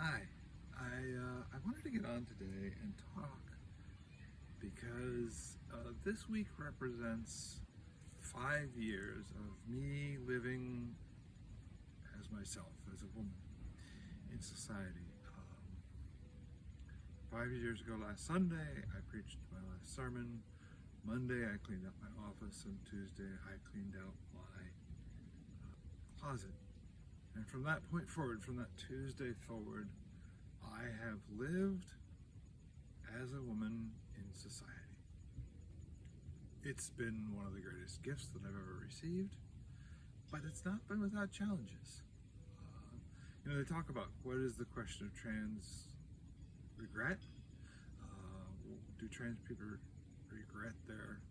Hi, I wanted to get on today and talk because this week represents 5 years of me living as myself, as a woman in society. 5 years ago last Sunday, I preached my last sermon. Monday, I cleaned up my office, and Tuesday, I cleaned out my closet. And from that point forward, from that Tuesday forward, I have lived as a woman in society. It's been one of the greatest gifts that I've ever received, but it's not been without challenges. They talk about what is the question of trans regret. Do trans people regret their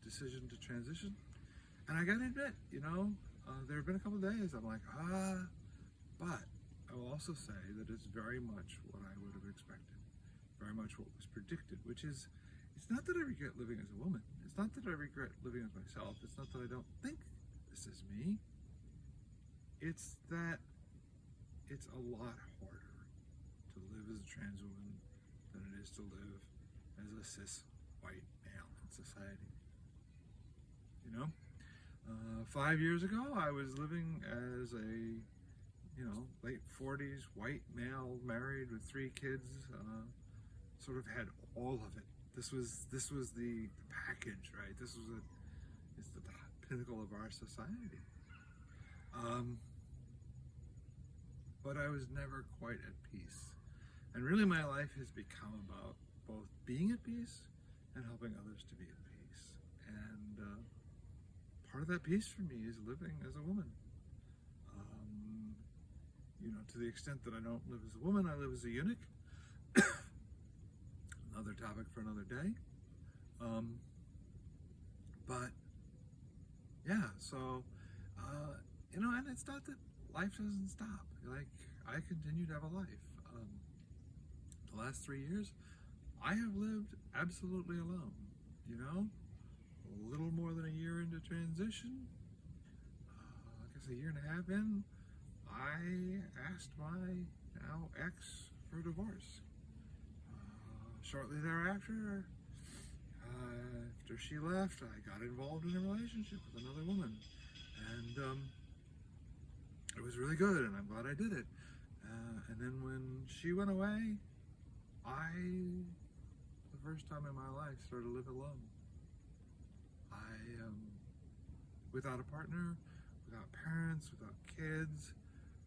decision to transition? And I gotta admit, there have been a couple of days I'm like, but I will also say that it's very much what I would have expected, very much what was predicted, which is, it's not that I regret living as a woman. It's not that I regret living as myself. It's not that I don't think this is me. It's that it's a lot harder to live as a trans woman than it is to live as a cis white male in society. 5 years ago, I was living as a, late 40s white male, married with 3 kids, sort of had all of it. This was the package, right? It's the pinnacle of our society. But I was never quite at peace. And really my life has become about both being at peace and helping others to be at peace. And part of that peace for me is living as a woman. To the extent that I don't live as a woman, I live as a eunuch. Another topic for another day. But yeah, so, and it's not that life doesn't stop. Like, I continue to have a life. The last 3 years, I have lived absolutely alone, a little more than a year into transition, I guess a year and a half in, I asked my now ex for a divorce. Shortly thereafter, after she left, I got involved in a relationship with another woman, and it was really good, and I'm glad I did it. And then when she went away, for the first time in my life, started to live alone. Without a partner, without parents, without kids.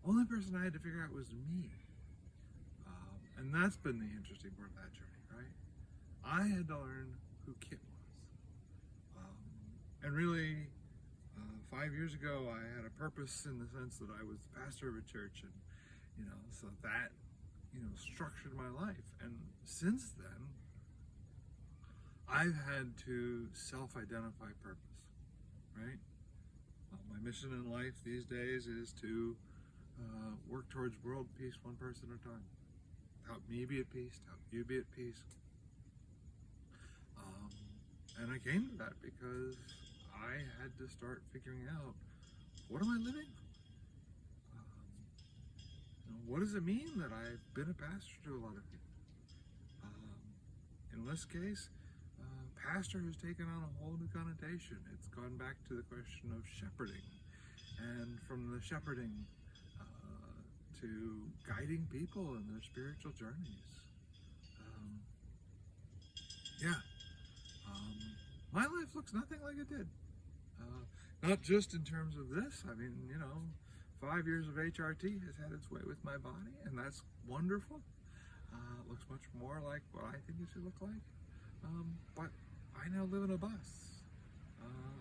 Only person I had to figure out was me. And that's been the interesting part of that journey, right? I had to learn who Kit was. And really, 5 years ago, I had a purpose in the sense that I was the pastor of a church, and, so that, structured my life. And since then, I've had to self-identify purpose, right? My mission in life these days is to work towards world peace one person at a time. To help me be at peace, to help you be at peace. And I came to that because I had to start figuring out, what am I living for? What does it mean that I've been a pastor to a lot of people? In this case, pastor has taken on a whole new connotation. It's gone back to the question of shepherding, and from the shepherding to guiding people in their spiritual journeys. My life looks nothing like it did. Not just in terms of this. 5 years of HRT has had its way with my body, and that's wonderful. It looks much more like what I think it should look like. But I now live in a bus.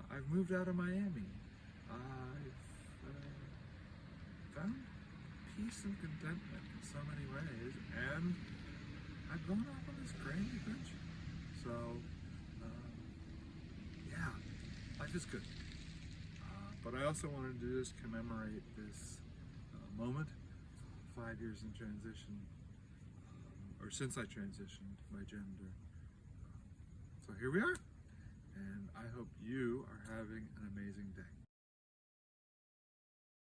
I've moved out of Miami. I've found peace and contentment in so many ways, and I've gone off on this grand adventure. So, life is good. But I also wanted to just commemorate this moment, 5 years in transition, or since I transitioned my gender. So here we are, and I hope you are having an amazing day.